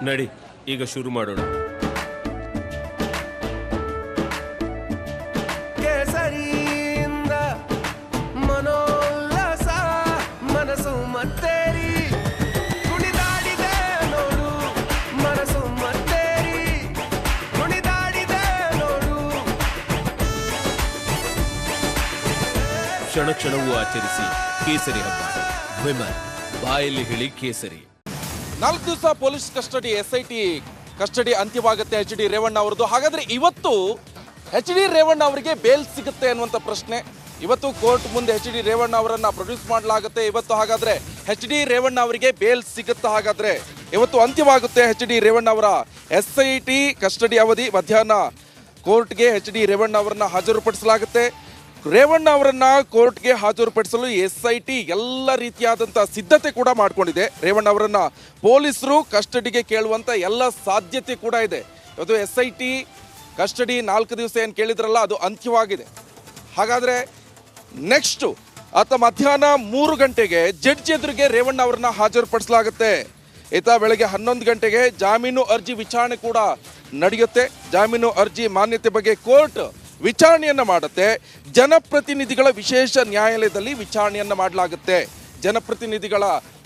ನಡಿ ಈಗ ಶುರು ಮಾಡೋಣ. ಕೇಸರಿಯಿಂದ ಮನೋಲ್ಲಾಸ ಮನಸ್ಸು ಮತ್ತೇರಿ ಕುಣಿದಾಡಿದೆ ನೋಡು, ಮನಸ್ಸು ಮತ್ತೇರಿ ಕುಣಿದಾಡಿದೆ ನೋಡು. ಕ್ಷಣ ಕ್ಷಣವೂ ಆಚರಿಸಿ ಕೇಸರಿ ಹಬ್ಬ. ವಿಮಲ್ ಬಾಯಲ್ಲಿ ಹೇಳಿ ಕೇಸರಿ. 4 ದಿವಸ ಪೊಲೀಸ್ ಕಸ್ಟಡಿ SIT ಕಸ್ಟಡಿ ಅಂತ್ಯವಾಗುತ್ತೆ ಎಚ್ ಡಿ ರೇವಣ್ಣ ಅವರದ್ದು. ಹಾಗಾದ್ರೆ ಇವತ್ತು ಎಚ್ ಡಿ ರೇವಣ್ಣ ಅವರಿಗೆ ಬೇಲ್ ಸಿಗುತ್ತೆ ಅನ್ನುವಂಥ ಪ್ರಶ್ನೆ. ಇವತ್ತು ಕೋರ್ಟ್ ಮುಂದೆ ಎಚ್ ಡಿ ರೇವಣ್ಣ ಅವರನ್ನ ಪ್ರೊಡ್ಯೂಸ್ ಮಾಡಲಾಗುತ್ತೆ ಇವತ್ತು. ಹಾಗಾದ್ರೆ ಎಚ್ ಡಿ ರೇವಣ್ಣ ಅವರಿಗೆ ಬೇಲ್ ಸಿಗುತ್ತೆ. ಹಾಗಾದ್ರೆ ಇವತ್ತು ಅಂತ್ಯವಾಗುತ್ತೆ ಎಚ್ ಡಿ ರೇವಣ್ಣ ಅವರ SIT ಕಸ್ಟಡಿ ಅವಧಿ. ಮಧ್ಯಾಹ್ನ ಕೋರ್ಟ್ಗೆ ಎಚ್ ಡಿ ರೇವಣ್ಣ ಅವರನ್ನ ಹಾಜರುಪಡಿಸಲಾಗುತ್ತೆ. ರೇವಣ್ಣ ಅವರನ್ನ ಕೋರ್ಟ್ಗೆ ಹಾಜರುಪಡಿಸಲು SIT ಎಲ್ಲ ರೀತಿಯಾದಂಥ ಸಿದ್ಧತೆ ಕೂಡ ಮಾಡಿಕೊಂಡಿದೆ. ರೇವಣ್ಣ ಅವರನ್ನ ಪೊಲೀಸರು ಕಸ್ಟಡಿಗೆ ಕೇಳುವಂಥ ಎಲ್ಲ ಸಾಧ್ಯತೆ ಕೂಡ ಇದೆ. ಇವತ್ತು SIT ಕಸ್ಟಡಿ 4 ದಿವಸ ಏನು ಕೇಳಿದ್ರಲ್ಲ ಅದು ಅಂತ್ಯವಾಗಿದೆ. ಹಾಗಾದರೆ ನೆಕ್ಸ್ಟು ಮಧ್ಯಾಹ್ನ 3 ಗಂಟೆಗೆ ಜಡ್ಜ್ ಎದುರಿಗೆ ರೇವಣ್ಣ ಅವರನ್ನ ಹಾಜರುಪಡಿಸಲಾಗುತ್ತೆ. ಬೆಳಗ್ಗೆ 11 ಗಂಟೆಗೆ ಜಾಮೀನು ಅರ್ಜಿ ವಿಚಾರಣೆ ಕೂಡ ನಡೆಯುತ್ತೆ. ಜಾಮೀನು ಅರ್ಜಿ ಮಾನ್ಯತೆ ಬಗ್ಗೆ ಕೋರ್ಟ್ ವಿಚಾರಣೆಯನ್ನು ಮಾಡುತ್ತೆ. ಜನಪ್ರತಿನಿಧಿಗಳ ವಿಶೇಷ ನ್ಯಾಯಾಲಯದಲ್ಲಿ ವಿಚಾರಣೆಯನ್ನು ಮಾಡಲಾಗುತ್ತೆ. ಜನಪ್ರತಿನಿಧಿಗಳ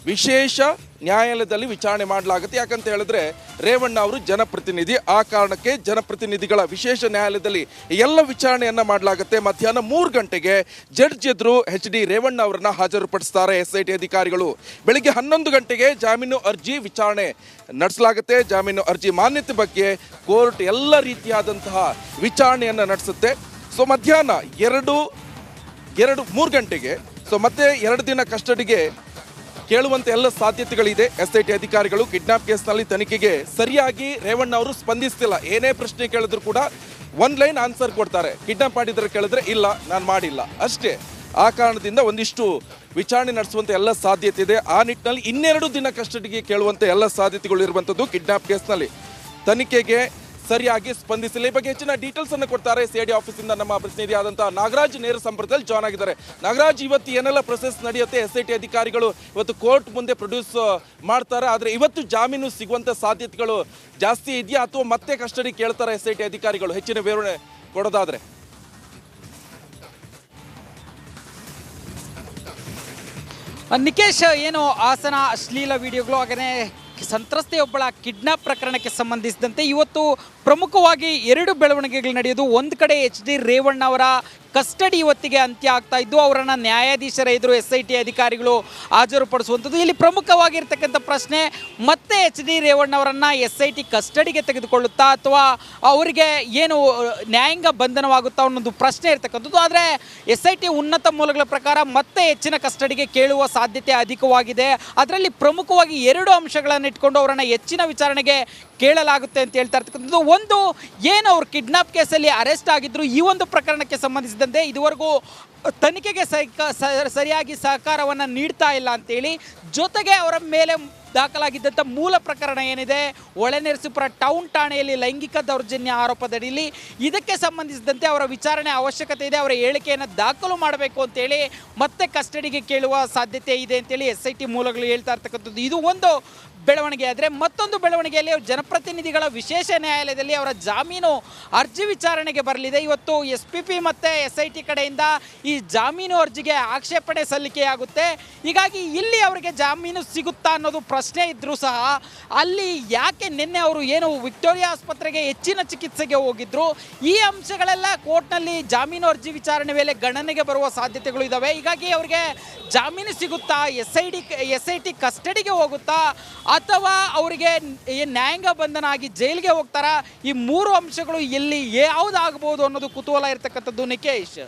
ವಿಶೇಷ ನ್ಯಾಯಾಲಯದಲ್ಲಿ ವಿಚಾರಣೆ ಮಾಡಲಾಗುತ್ತೆ. ಯಾಕಂತ ಹೇಳಿದ್ರೆ ರೇವಣ್ಣ ಅವರು ಜನಪ್ರತಿನಿಧಿ, ಆ ಕಾರಣಕ್ಕೆ ಜನಪ್ರತಿನಿಧಿಗಳ ವಿಶೇಷ ನ್ಯಾಯಾಲಯದಲ್ಲಿ ಎಲ್ಲ ವಿಚಾರಣೆಯನ್ನು ಮಾಡಲಾಗುತ್ತೆ. ಮಧ್ಯಾಹ್ನ 3 ಗಂಟೆಗೆ ಜಡ್ಜ್ ಎದುರು ಎಚ್ ಡಿ ರೇವಣ್ಣ ಅವರನ್ನ ಹಾಜರುಪಡಿಸ್ತಾರೆ SIT ಅಧಿಕಾರಿಗಳು. ಬೆಳಿಗ್ಗೆ 11 ಗಂಟೆಗೆ ಜಾಮೀನು ಅರ್ಜಿ ವಿಚಾರಣೆ ನಡೆಸಲಾಗುತ್ತೆ. ಜಾಮೀನು ಅರ್ಜಿ ಮಾನ್ಯತೆ ಬಗ್ಗೆ ಕೋರ್ಟ್ ಎಲ್ಲ ರೀತಿಯಾದಂತಹ ವಿಚಾರಣೆಯನ್ನು ನಡೆಸುತ್ತೆ. ಸೊ ಮಧ್ಯಾಹ್ನ 3 ಗಂಟೆಗೆ ಮತ್ತೆ 2 ದಿನ ಕಸ್ಟಡಿಗೆ ಕೇಳುವಂತೆ ಎಲ್ಲ ಸಾಧ್ಯತೆಗಳಿದೆ. SIT ಅಧಿಕಾರಿಗಳು ಕಿಡ್ನಾಪ್ ಕೇಸ್ನಲ್ಲಿ ತನಿಖೆಗೆ ಸರಿಯಾಗಿ ರೇವಣ್ಣ ಅವರು ಸ್ಪಂದಿಸ್ತಿಲ್ಲ. ಏನೇ ಪ್ರಶ್ನೆ ಕೇಳಿದ್ರು ಕೂಡ 1 ಲೈನ್ ಆನ್ಸರ್ ಕೊಡ್ತಾರೆ. ಕಿಡ್ನಾಪ್ ಮಾಡಿದ್ರೆ ಕೇಳಿದ್ರೆ ಇಲ್ಲ ನಾನು ಮಾಡಿಲ್ಲ ಅಷ್ಟೇ. ಆ ಕಾರಣದಿಂದ ಒಂದಿಷ್ಟು ವಿಚಾರಣೆ ನಡೆಸುವಂಥ ಎಲ್ಲ ಸಾಧ್ಯತೆ ಇದೆ. ಆ ನಿಟ್ಟಿನಲ್ಲಿ 2 ದಿನ ಕಸ್ಟಡಿಗೆ ಕೇಳುವಂಥ ಎಲ್ಲ ಸಾಧ್ಯತೆಗಳು ಇರುವಂಥದ್ದು. ಕಿಡ್ನಾಪ್ ಕೇಸ್ನಲ್ಲಿ ತನಿಖೆಗೆ ಸರಿಯಾಗಿ ಸ್ಪಂದಿಸಿಲ್ಲ. ಈ ಬಗ್ಗೆ ಹೆಚ್ಚಿನ ಡೀಟೇಲ್ಸ್ ಅನ್ನು ಕೊಡ್ತಾರೆ CID ಆಫೀಸಿಂದ ನಮ್ಮ ಪ್ರತಿನಿಧಿಯಾದಂತಹ ನಾಗರಾಜ್ ನೇರ ಸಂಪರ್ಕದಲ್ಲಿ ಜಾಯ್ನ್ ಆಗಿದ್ದಾರೆ. ನಾಗರಾಜ್, ಇವತ್ತು ಏನೆಲ್ಲ ಪ್ರೊಸೆಸ್ ನಡೆಯುತ್ತೆ? SIT ಅಧಿಕಾರಿಗಳು ಇವತ್ತು ಕೋರ್ಟ್ ಮುಂದೆ ಪ್ರೊಡ್ಯೂಸ್ ಮಾಡ್ತಾರೆ, ಆದರೆ ಇವತ್ತು ಜಾಮೀನು ಸಿಗುವಂತ ಸಾಧ್ಯತೆಗಳು ಜಾಸ್ತಿ ಇದೆಯಾ ಅಥವಾ ಮತ್ತೆ ಕಸ್ಟಡಿ ಕೇಳ್ತಾರೆ SIT ಅಧಿಕಾರಿಗಳು? ಹೆಚ್ಚಿನ ವಿವರಣೆ ಕೊಡೋದಾದ್ರೆ. ನಿಕೇಶ್, ಏನು ಹಾಸನ ಅಶ್ಲೀಲ ವಿಡಿಯೋಗಳು ಹಾಗೆಯೇ ಸಂತ್ರಸ್ತೆಯೊಬ್ಬಳ ಕಿಡ್ನಾಪ್ ಪ್ರಕರಣಕ್ಕೆ ಸಂಬಂಧಿಸಿದಂತೆ ಇವತ್ತು ಪ್ರಮುಖವಾಗಿ 2 ಬೆಳವಣಿಗೆಗಳು ನಡೆಯೋದು. ಒಂದು ಕಡೆ ಎಚ್ ಡಿ ರೇವಣ್ಣ ಅವರ ಕಸ್ಟಡಿ ಇವತ್ತಿಗೆ ಅಂತ್ಯ ಆಗ್ತಾ ಇದ್ದು ಅವರನ್ನು ನ್ಯಾಯಾಧೀಶರ ಎದುರು SIT ಅಧಿಕಾರಿಗಳು ಹಾಜರುಪಡಿಸುವಂಥದ್ದು. ಇಲ್ಲಿ ಪ್ರಮುಖವಾಗಿರ್ತಕ್ಕಂಥ ಪ್ರಶ್ನೆ, ಮತ್ತೆ ಎಚ್ ಡಿ ರೇವಣ್ಣ ಅವರನ್ನು SIT ಕಸ್ಟಡಿಗೆ ತೆಗೆದುಕೊಳ್ಳುತ್ತಾ ಅಥವಾ ಅವರಿಗೆ ಏನು ನ್ಯಾಯಾಂಗ ಬಂಧನವಾಗುತ್ತಾ ಅನ್ನೋದು ಪ್ರಶ್ನೆ ಇರ್ತಕ್ಕಂಥದ್ದು. ಆದರೆ SIT ಉನ್ನತ ಮೂಲಗಳ ಪ್ರಕಾರ ಮತ್ತೆ ಹೆಚ್ಚಿನ ಕಸ್ಟಡಿಗೆ ಕೇಳುವ ಸಾಧ್ಯತೆ ಅಧಿಕವಾಗಿದೆ. ಅದರಲ್ಲಿ ಪ್ರಮುಖವಾಗಿ 2 ಅಂಶಗಳನ್ನು ಇಟ್ಕೊಂಡು ಅವರನ್ನು ಹೆಚ್ಚಿನ ವಿಚಾರಣೆಗೆ ಕೇಳಲಾಗುತ್ತೆ ಅಂತ ಹೇಳ್ತಾ ಇರ್ತಕ್ಕಂಥದ್ದು. ಒಂದು, ಏನು ಅವರು ಕಿಡ್ನಾಪ್ ಕೇಸಲ್ಲಿ ಅರೆಸ್ಟ್ ಆಗಿದ್ರು, ಈ ಒಂದು ಪ್ರಕರಣಕ್ಕೆ ಸಂಬಂಧಿಸಿದಂತೆ ಇದುವರೆಗೂ ತನಿಖೆಗೆ ಸರಿಯಾಗಿ ಸಹಕಾರವನ್ನು ನೀಡ್ತಾ ಇಲ್ಲ ಅಂತೇಳಿ, ಜೊತೆಗೆ ಅವರ ಮೇಲೆ ದಾಖಲಾಗಿದ್ದಂಥ ಮೂಲ ಪ್ರಕರಣ ಏನಿದೆ ಹೊಳೆನರಸೀಪುರ ಟೌನ್ ಠಾಣೆಯಲ್ಲಿ ಲೈಂಗಿಕ ದೌರ್ಜನ್ಯ ಆರೋಪದಡಿಯಲ್ಲಿ, ಇದಕ್ಕೆ ಸಂಬಂಧಿಸಿದಂತೆ ಅವರ ವಿಚಾರಣೆ ಅವಶ್ಯಕತೆ ಇದೆ, ಅವರ ಹೇಳಿಕೆಯನ್ನು ದಾಖಲು ಮಾಡಬೇಕು ಅಂತೇಳಿ ಮತ್ತೆ ಕಸ್ಟಡಿಗೆ ಕೇಳುವ ಸಾಧ್ಯತೆ ಇದೆ ಅಂತೇಳಿ SIT ಮೂಲಗಳು ಹೇಳ್ತಾ ಇರ್ತಕ್ಕಂಥದ್ದು. ಇದು ಒಂದು ಬೆಳವಣಿಗೆ. ಆದರೆ ಮತ್ತೊಂದು ಬೆಳವಣಿಗೆಯಲ್ಲಿ ಜನಪ್ರತಿನಿಧಿಗಳ ವಿಶೇಷ ನ್ಯಾಯಾಲಯದಲ್ಲಿ ಅವರ ಜಾಮೀನು ಅರ್ಜಿ ವಿಚಾರಣೆಗೆ ಬರಲಿದೆ. ಇವತ್ತು SPP ಮತ್ತು SIT ಕಡೆಯಿಂದ ಈ ಜಾಮೀನು ಅರ್ಜಿಗೆ ಆಕ್ಷೇಪಣೆ ಸಲ್ಲಿಕೆಯಾಗುತ್ತೆ. ಹೀಗಾಗಿ ಇಲ್ಲಿ ಅವರಿಗೆ ಜಾಮೀನು ಸಿಗುತ್ತಾ ಅನ್ನೋದು ಪ್ರಶ್ನೆ ಇದ್ದರೂ ಸಹ, ಅಲ್ಲಿ ಯಾಕೆ ನಿನ್ನೆ ಅವರು ಏನು ವಿಕ್ಟೋರಿಯಾ ಆಸ್ಪತ್ರೆಗೆ ಹೆಚ್ಚಿನ ಚಿಕಿತ್ಸೆಗೆ ಹೋಗಿದ್ರು, ಈ ಅಂಶಗಳೆಲ್ಲ ಕೋರ್ಟ್ನಲ್ಲಿ ಜಾಮೀನು ಅರ್ಜಿ ವಿಚಾರಣೆ ವೇಳೆ ಗಣನೆಗೆ ಬರುವ ಸಾಧ್ಯತೆಗಳು ಇದ್ದಾವೆ. ಹೀಗಾಗಿ ಅವರಿಗೆ ಜಾಮೀನು ಸಿಗುತ್ತಾ, SIT ಕಸ್ಟಡಿಗೆ ಹೋಗುತ್ತಾ ಅಥವಾ ಅವರಿಗೆ ನ್ಯಾಯಾಂಗ ಬಂಧನ ಆಗಿ ಜೈಲಿಗೆ ಹೋಗ್ತಾರಾ, ಈ 3 ಅಂಶಗಳು ಎಲ್ಲಿ ಯಾವುದಾಗಬಹುದು ಅನ್ನೋದು ಕುತೂಹಲ ಇರತಕ್ಕಂಥದ್ದು ನಿಕೇಶ್.